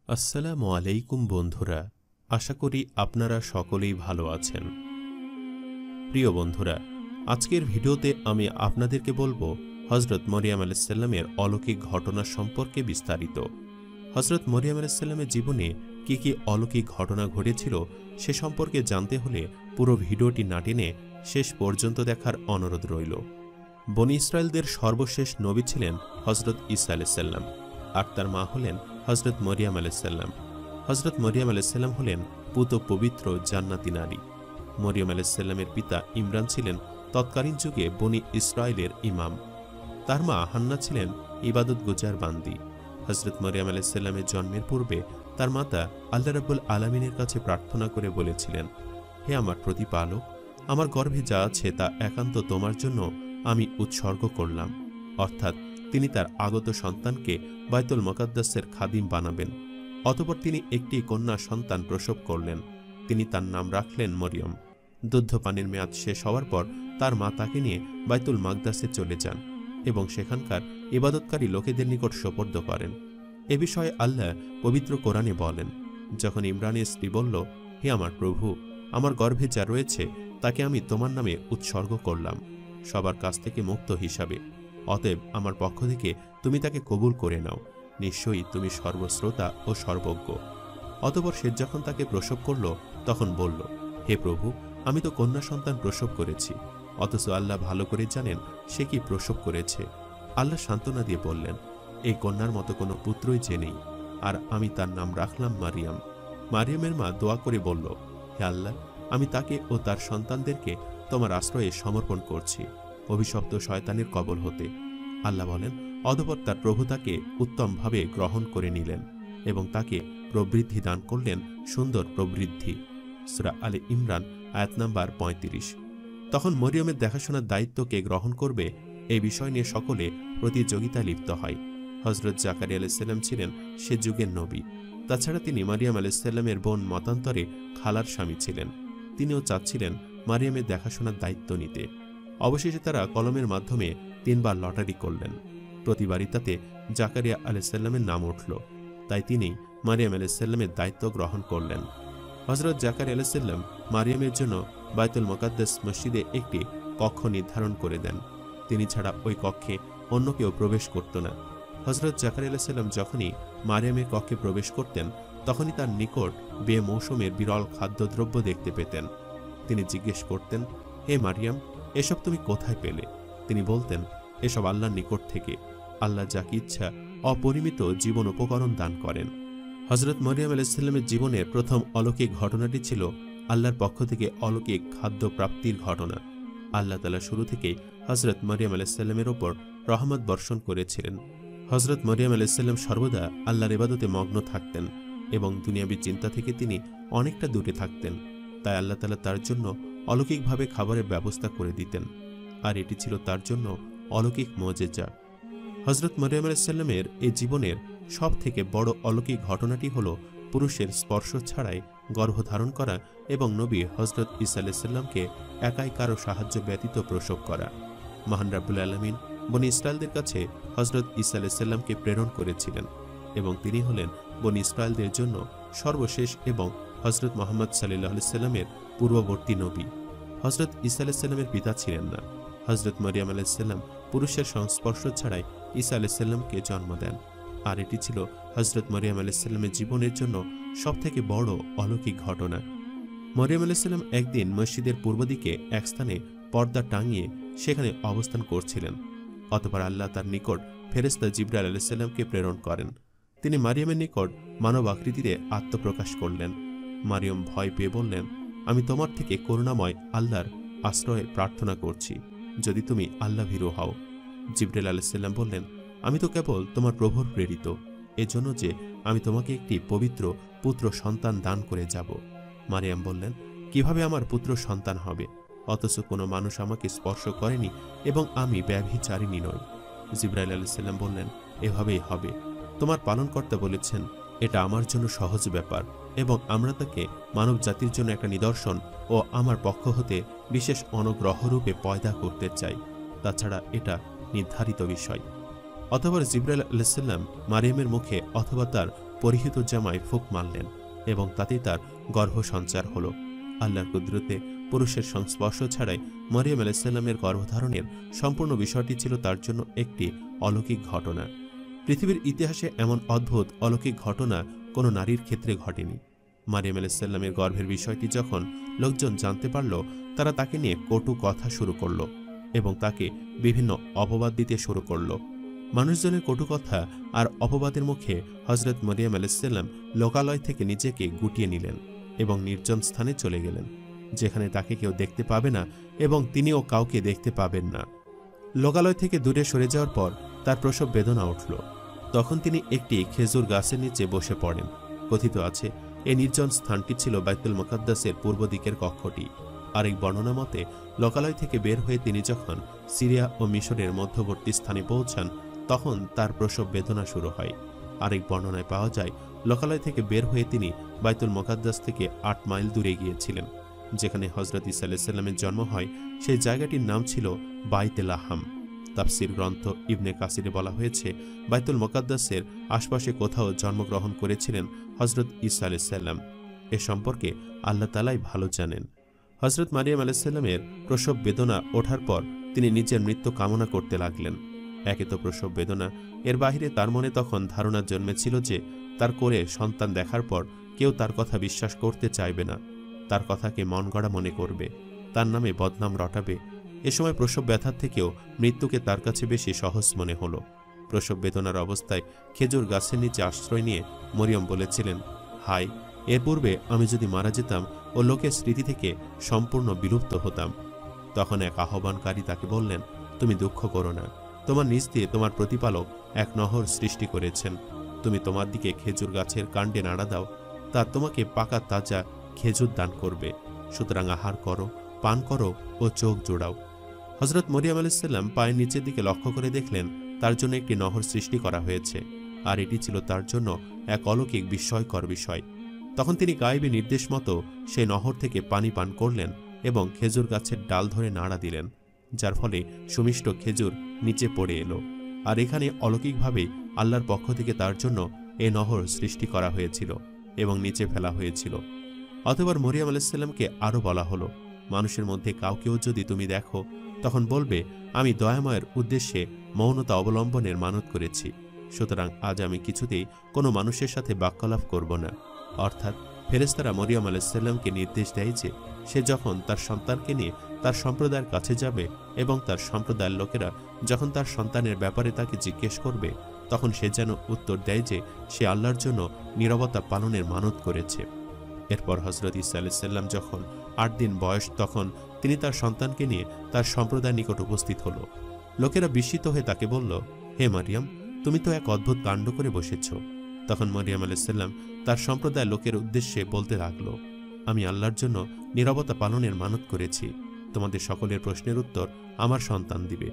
আসসালামু আলাইকুম বন্ধুরা, আশা করি আপনারা সকলেই ভালো আছেন। প্রিয় বন্ধুরা, আজকের ভিডিওতে আমি আপনাদেরকে বলবো হযরত মরিয়ম আলাইহিস সালামের অলৌকিক ঘটনা সম্পর্কে বিস্তারিত। হযরত মরিয়ম আলাইহিস সালামের জীবনে কি কি অলৌকিক ঘটনা ঘটেছিল সে সম্পর্কে জানতে হলে পুরো ভিডিওটি না টেনে শেষ পর্যন্ত দেখার অনুরোধ রইল। বনী ইসরায়েলদের সর্বশেষ নবী ছিলেন হযরত ঈসা আলাইহিস সালাম, আর তার মা হলেন হযরত মরিয়ম আলাইহিস সালাম। হযরত মরিয়ম আলাইহিস সালাম হলেন পুত পবিত্র জান্নাতি নারী। মরিয়ম আলাইহিস সালামের পিতা ইমরান ছিলেন তৎকালীন যুগে বনী ইসরায়েলের ইমাম। তার মা হান্না ছিলেন ইবাদত গুজার বান্দি। হযরত মরিয়ম আলাইহিস সালামের জন্মের পূর্বে তার মাতা আল্লাহ রাব্বুল আলামিনের কাছে প্রার্থনা করে বলেছিলেন, হে আমার প্রতিপালক, আমার গর্ভে যা আছে তা একান্ত তোমার জন্য আমি উৎসর্গ করলাম। অর্থাৎ তিনি তার আগত সন্তানকে বাইতুল মুকাদ্দাসের খাদিম বানাবেন। অতঃপর তিনি একটি কন্যা সন্তান প্রসব করলেন। তিনি তার নাম রাখলেন মরিয়ম। দুগ্ধপানের মেয়াদ শেষ হওয়ার পর তার মা তাকে নিয়ে বাইতুল মাকদাসে চলে যান এবং সেখানকার ইবাদতকারী লোকেদের নিকট সোপর্দ করেন। এ বিষয়ে আল্লাহ পবিত্র কোরআনে বলেন, যখন ইমরানের স্ত্রী বলল, হে আমার প্রভু, আমার গর্ভে যা রয়েছে তাকে আমি তোমার নামে উৎসর্গ করলাম, সবার কাছ থেকে মুক্ত হিসাবে। অতএব আমার পক্ষ থেকে তুমি তাকে কবুল করে নাও, নিশ্চয়ই তুমি সর্বশ্রোতা ও সর্বজ্ঞ। অতঃপর সে যখন তাকে প্রসব করল তখন বলল, হে প্রভু, আমি তো কন্যা সন্তান প্রসব করেছি, অথচ আল্লাহ ভালো করে জানেন সে কি প্রসব করেছে। আল্লাহ সান্ত্বনা দিয়ে বললেন, এই কন্যার মতো কোনো পুত্রই যে নেই, আর আমি তার নাম রাখলাম মারিয়াম। মারিয়ামের মা দোয়া করে বলল, হে আল্লাহ, আমি তাকে ও তার সন্তানদেরকে তোমার আশ্রয়ে সমর্পণ করছি অভিশপ্ত শয়তানের কবল হতে। আল্লাহ বলেন, অতঃপর তার প্রভু তাকে উত্তমভাবে গ্রহণ করে নিলেন এবং তাকে প্রবৃদ্ধি দান করলেন, সুন্দর প্রবৃদ্ধি। সূরা আলে ইমরান আয়াত নাম্বার ৩৫। তখন মরিয়মের দেখাশোনার দায়িত্ব কে গ্রহণ করবে এই বিষয় নিয়ে সকলে প্রতিযোগিতা লিপ্ত হয়। হযরত জাকারিয়া আলাইহিস সালাম ছিলেন সে যুগের নবী। তাছাড়া তিনি মারিয়াম আলাইহিস সালামের বোন মতান্তরে খালার স্বামী ছিলেন। তিনিও চাচ্ছিলেন মারিয়ামের দেখাশোনার দায়িত্ব নিতে। অবশেষে তারা কলমের মাধ্যমে ৩ বার লটারি করলেন। প্রতিবারই তাতে জাকারিয়া আলাইহিস সালামের নাম উঠল, তাই তিনি মারিয়াম আলাইহিস সালামের দায়িত্ব গ্রহণ করলেন। হযরত জাকারিয়া আলাইহিস সালাম মারিয়ামের জন্য বাইতুল মুকাদ্দাস মসজিদে একটি কক্ষ নির্ধারণ করে দেন। তিনি ছাড়া ওই কক্ষে অন্য কেউ প্রবেশ করত না। হযরত জাকারিয়া আলাইহিস সালাম যখনই মারিয়ামের কক্ষে প্রবেশ করতেন তখনই তার নিকট বেমৌসুমের বিরল খাদ্যদ্রব্য দেখতে পেতেন। তিনি জিজ্ঞেস করতেন, হে মারিয়াম, এসব তুমি কোথায় পেলে? তিনি বলতেন, এসব আল্লাহর নিকট থেকে। আল্লাহ যাকে ইচ্ছা অপরিমিত জীবন উপকরণ দান করেন। হযরত মরিয়ম আলাইহিস সালামের জীবনের প্রথম অলৌকিক ঘটনাটি ছিল আল্লাহর পক্ষ থেকে অলৌকিক খাদ্য প্রাপ্তির ঘটনা। আল্লাহ তাআলা শুরু থেকেই হযরত মরিয়ম আলাইহিস সালামের ওপর রহমত বর্ষণ করেছিলেন। হযরত মরিয়ম আলাইহিস সালাম সর্বদা আল্লাহর ইবাদতে মগ্ন থাকতেন এবং দুনিয়াবী চিন্তা থেকে তিনি অনেকটা দূরে থাকতেন। তাই আল্লাহ তাআলা তার জন্য অলৌকিকভাবে খাবারের ব্যবস্থা করে দিতেন, আর এটি ছিল তার জন্য অলৌকিক মুজিজা। হযরত মরিয়ম আলাইহিস সালামের এই জীবনের সব থেকে বড় অলৌকিক ঘটনাটি হল পুরুষের স্পর্শ ছাড়াই গর্ভধারণ করা এবং নবী হযরত ঈসা আলাইহিস সালামকে একাই কারো সাহায্য ব্যতীত প্রসব করা। মহান রাব্বুল আলামিন বনী ইসরায়েলদের কাছে হযরত ঈসা আলাইহিস সালামকে প্রেরণ করেছিলেন এবং তিনি হলেন বনী ইসরায়েলদের জন্য সর্বশেষ এবং হযরত মুহাম্মদ সাল্লাল্লাহু আলাইহি সাল্লামের পূর্ববর্তী নবী। হযরত ঈসা আলাইহিস সালামের পিতা ছিলেন না। হযরত মরিয়ম আলাইহিস সালাম পুরুষের সংস্পর্শ ছাড়াই ঈসা আলাইহিস সালামকে জন্ম দেন, আর এটি ছিল হযরত মরিয়ম আলাইহিস সালামের জীবনের জন্য সবথেকে বড় অলৌকিক ঘটনা। মরিয়ম আলাইহিস সালাম একদিন মসজিদের পূর্ব দিকে এক স্থানে পর্দা টাঙিয়ে সেখানে অবস্থান করছিলেন। অতঃপর আল্লাহ তার নিকট ফেরেশতা জিবরাইল আলাইহিস সালামকে প্রেরণ করেন। তিনি মারিয়ামের নিকট মানব আকৃতিতে আত্মপ্রকাশ করলেন। মারিয়ম ভয় পেয়ে বললেন, আমি তোমার থেকে করুণাময় আল্লাহর আশ্রয় প্রার্থনা করছি, যদি তুমি আল্লাহ ভীরু হও। জিবরাইল আলাইহিস সালাম বললেন, আমি তো কেবল তোমার প্রভুর প্রেরিত, এজন্য যে আমি তোমাকে একটি পবিত্র পুত্র সন্তান দান করে যাব। মারিয়াম বললেন, কিভাবে আমার পুত্র সন্তান হবে, অথচ কোনো মানুষ আমাকে স্পর্শ করেনি এবং আমি ব্যভিচারিণী নই। জিবরাইল আলাইহিস সালাম বললেন, এভাবেই হবে। তোমার পালনকর্তা বলেছেন, এটা আমার জন্য সহজ ব্যাপার এবং আমরা তাকে মানব জাতির জন্য একটা নিদর্শন ও আমার পক্ষ হতে বিশেষ অনুগ্রহরূপে পয়দা করতে চাই। তাছাড়া এটা নির্ধারিত বিষয়। অতঃপর জিবরাইল আলাইহিস সালাম মারিয়ামের মুখে অথবা তার পরিহিত জামায় ফুঁক মারলেন এবং তাতেই তার গর্ভ সঞ্চার হলো। আল্লাহর কুদরতে পুরুষের সংস্পর্শ ছাড়াই মরিয়ম আলাইহিস সালামের গর্ভধারণের সম্পূর্ণ বিষয়টি ছিল তার জন্য একটি অলৌকিক ঘটনা। পৃথিবীর ইতিহাসে এমন অদ্ভুত অলৌকিক ঘটনা কোনো নারীর ক্ষেত্রে ঘটেনি। মারিয়াম আলাইহিস সালামের গর্ভের বিষয়টি যখন লোকজন জানতে পারল, তারা তাকে নিয়ে কটু কথা শুরু করল এবং তাকে বিভিন্ন অপবাদ দিতে শুরু করল। মানুষজনের কটু কথা আর অপবাদের মুখে হযরত মরিয়ম আলাইহিস সালাম লোকালয় থেকে নিজেকে গুটিয়ে নিলেন এবং নির্জন স্থানে চলে গেলেন, যেখানে তাকে কেউ দেখতে পাবে না এবং তিনিও কাউকে দেখতে পাবেন না। লোকালয় থেকে দূরে সরে যাওয়ার পর তার প্রসব বেদনা উঠল। তখন তিনি একটি খেজুর গাছের নিচে বসে পড়েন। কথিত আছে, এই নির্জন স্থানটি ছিল বাইতুল মুকাদ্দাসের পূর্ব দিকের কক্ষটি। আরেক বর্ণনা মতে লোকালয় থেকে বের হয়ে তিনি যখন সিরিয়া ও মিশরের মধ্যবর্তী স্থানে পৌঁছান, তখন তার প্রসব বেদনা শুরু হয়। আরেক বর্ণনায় পাওয়া যায়, লোকালয় থেকে বের হয়ে তিনি বাইতুল মুকাদ্দাস থেকে 8 মাইল দূরে গিয়েছিলেন, যেখানে হযরত ঈসা আলাইহিস সালামের জন্ম হয়। সেই জায়গাটির নাম ছিল বাইতে লাহাম। তাফসির গ্রন্থ ইবনে কাসিরে বলা হয়েছে, বাইতুল মুকাদ্দাসের আশপাশে কোথাও জন্মগ্রহণ করেছিলেন হযরত ঈসা আলাইহিস সালাম। এ সম্পর্কে আল্লাহ তাআলাই ভালো জানেন। হযরত মারিয়াম আলাইহিস সালামের প্রসব বেদনা ওঠার পর তিনি নিজের মৃত্যু কামনা করতে লাগলেন। একে তো প্রসব বেদনা, এর বাহিরে তার মনে তখন ধারণা জন্মেছিল যে তার কোলে সন্তান দেখার পর কেউ তার কথা বিশ্বাস করতে চাইবে না, তার কথাকে মন গড়া মনে করবে, তার নামে বদনাম রটাবে। এ সময় প্রসব ব্যথার থেকেও মৃত্যুকে তার কাছে বেশি সহজ মনে হলো। প্রসব বেদনার অবস্থায় খেজুর গাছের নিচে আশ্রয় নিয়ে মরিয়ম বলেছিলেন, হায়, এর পূর্বে আমি যদি মারা যেতাম ও লোকের স্মৃতি থেকে সম্পূর্ণ বিলুপ্ত হতাম। তখন এক আহ্বানকারী তাকে বললেন, তুমি দুঃখ করো না, তোমার নিজ দিয়ে তোমার প্রতিপালক এক নহর সৃষ্টি করেছেন। তুমি তোমার দিকে খেজুর গাছের কাণ্ডে নাড়া দাও, তা তোমাকে পাকা তাজা খেজুর দান করবে। সুতরাং আহার করো, পান করো ও চোখ জোড়াও। হযরত মরিয়ম আলাইহিস সালাম পায়ের নিচের দিকে লক্ষ্য করে দেখলেন তার জন্য একটি নহর সৃষ্টি করা হয়েছে, আর এটি ছিল তার জন্য এক অলৌকিক বিস্ময়কর বিষয়। তখন তিনি গায়েবী নির্দেশ মতো সেই নহর থেকে পানি পান করলেন এবং খেজুর গাছের ডাল ধরে নাড়া দিলেন, যার ফলে সুমিষ্ট খেজুর নিচে পড়ে এলো। আর এখানে অলৌকিকভাবে আল্লাহর পক্ষ থেকে তার জন্য এই নহর সৃষ্টি করা হয়েছিল এবং নিচে ফেলা হয়েছিল। অতঃপর মরিয়ম আলাইহিস সালামকে আরও বলা হলো, মানুষের মধ্যে কাউকেও যদি তুমি দেখো, তখন বলবে, আমি দয়াময়ের উদ্দেশ্যে মৌনতা অবলম্বনের মানত করেছি। সুতরাং আজ আমি কিছুতেই কোনো মানুষের সাথে বাক্যালাপ করব না। অর্থাৎ ফেরেশতারা মরিয়ম আলাইহিস সালামকে নির্দেশ দেয় যে সে যখন তার সন্তানকে নিয়ে তার সম্প্রদায়ের কাছে যাবে এবং তার সম্প্রদায়ের লোকেরা যখন তার সন্তানের ব্যাপারে তাকে জিজ্ঞেস করবে, তখন সে যেন উত্তর দেয় যে সে আল্লাহর জন্য নীরবতা পালনের মানত করেছে। এরপর হযরত ঈসা আলাইহিস সালাম যখন 8 দিন বয়স, তখন তিনি তার সন্তানকে নিয়ে তার সম্প্রদায়ের নিকট উপস্থিত হল। লোকেরা বিস্মিত হয়ে তাকে বলল, হে মারিয়াম, তুমি তো এক অদ্ভুত কাণ্ড করে বসেছ। তখন মরিয়ম আলাইহিস সালাম তার সম্প্রদায়ের লোকের উদ্দেশ্যে বলতে লাগল, আমি আল্লাহর জন্য নীরবতা পালনের মানত করেছি। তোমাদের সকলের প্রশ্নের উত্তর আমার সন্তান দিবে।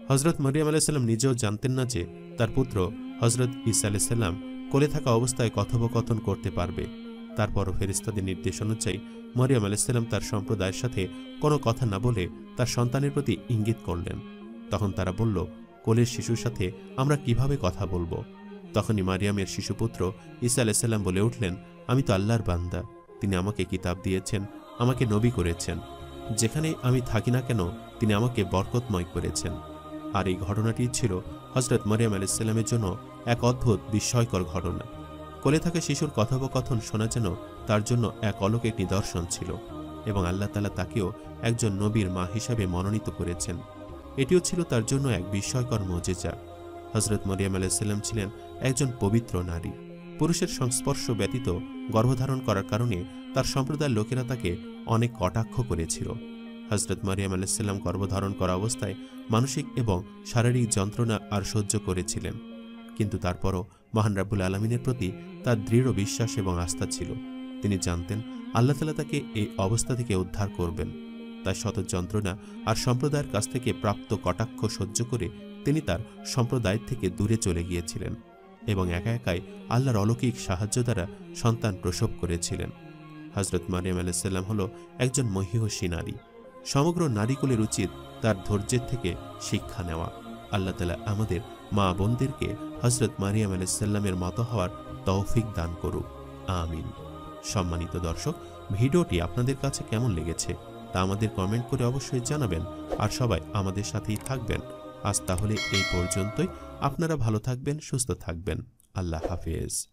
হযরত মরিয়ম আলাইহিস সালাম নিজেও জানতেন না যে তার পুত্র হযরত ঈসা আলাইহিস সালাম কোলে থাকা অবস্থায় কথোপকথন করতে পারবে। তারপরও ফেরেশতাদের নির্দেশ অনুযায়ী মরিয়ম আলাইহিস সালাম তার সম্প্রদায়ের সাথে কোনো কথা না বলে তার সন্তানের প্রতি ইঙ্গিত করলেন। তখন তারা বলল, কোলের শিশুর সাথে আমরা কিভাবে কথা বলবো? তখনই মারিয়ামের শিশুপুত্র ঈসা আলাইহিস সালাম বলে উঠলেন, আমি তো আল্লাহর বান্দা, তিনি আমাকে কিতাব দিয়েছেন, আমাকে নবী করেছেন। যেখানে আমি থাকি না কেন তিনি আমাকে বরকতময় করেছেন। আর এই ঘটনাটি ছিল হযরত মরিয়ম আলাইহিস সালামের জন্য এক অদ্ভুত বিস্ময়কর ঘটনা। কোলে থাকা শিশুর কথোপকথন শোনা যেন তার জন্য এক অলৌকিক নিদর্শন ছিল এবং আল্লাহ তাআলা তাকেও একজন নবীর মা হিসাবে মনোনীত করেছেন। এটিও ছিল তার জন্য এক বিস্ময়কর মুজিজা। হযরত মরিয়ম আলাইহিস সালাম ছিলেন একজন পবিত্র নারী। পুরুষের সংস্পর্শ ব্যতীত গর্ভধারণ করার কারণে তার সম্প্রদায়ের লোকেরা তাকে অনেক কটাক্ষ করেছিল। হযরত মরিয়ম আলাইহিস সালাম গর্ভধারণ করা অবস্থায় মানসিক এবং শারীরিক যন্ত্রণা আর সহ্য করেছিলেন, কিন্তু তারপরও মহান রাব্বুল আলামিনের প্রতি তার দৃঢ় বিশ্বাস এবং আস্থা ছিল। তিনি জানতেন আল্লাহ তাআলা তাকে এই অবস্থা থেকে উদ্ধার করবেন। তাই শত যন্ত্রণা আর সম্প্রদায়ের কাছ থেকে প্রাপ্ত কটাক্ষ সহ্য করে তিনি তার সম্প্রদায় থেকে দূরে চলে গিয়েছিলেন এবং একা একাই আল্লাহর অলৌকিক সাহায্য দ্বারা সন্তান প্রসব করেছিলেন। হযরত মারিয়াম আলাইহিস সালাম হলো একজন মহিয়সী নারী। সমগ্র নারীকুলের উচিত তার ধৈর্যের থেকে শিক্ষা নেওয়া। আল্লাহ তাআলা আমাদের মা বোনদেরকে হযরত মারিয়াম আলাইহিস সালামের মতো হওয়ার তৌফিক দান করুক, আমিন। সম্মানিত দর্শক, ভিডিওটি আপনাদের কাছে কেমন লেগেছে তা আমাদের কমেন্ট করে অবশ্যই জানাবেন। আর সবাই আমাদের সাথেই থাকবেন। আজ তাহলে এই পর্যন্তই। আপনারা ভালো থাকবেন, সুস্থ থাকবেন। আল্লাহ হাফেজ।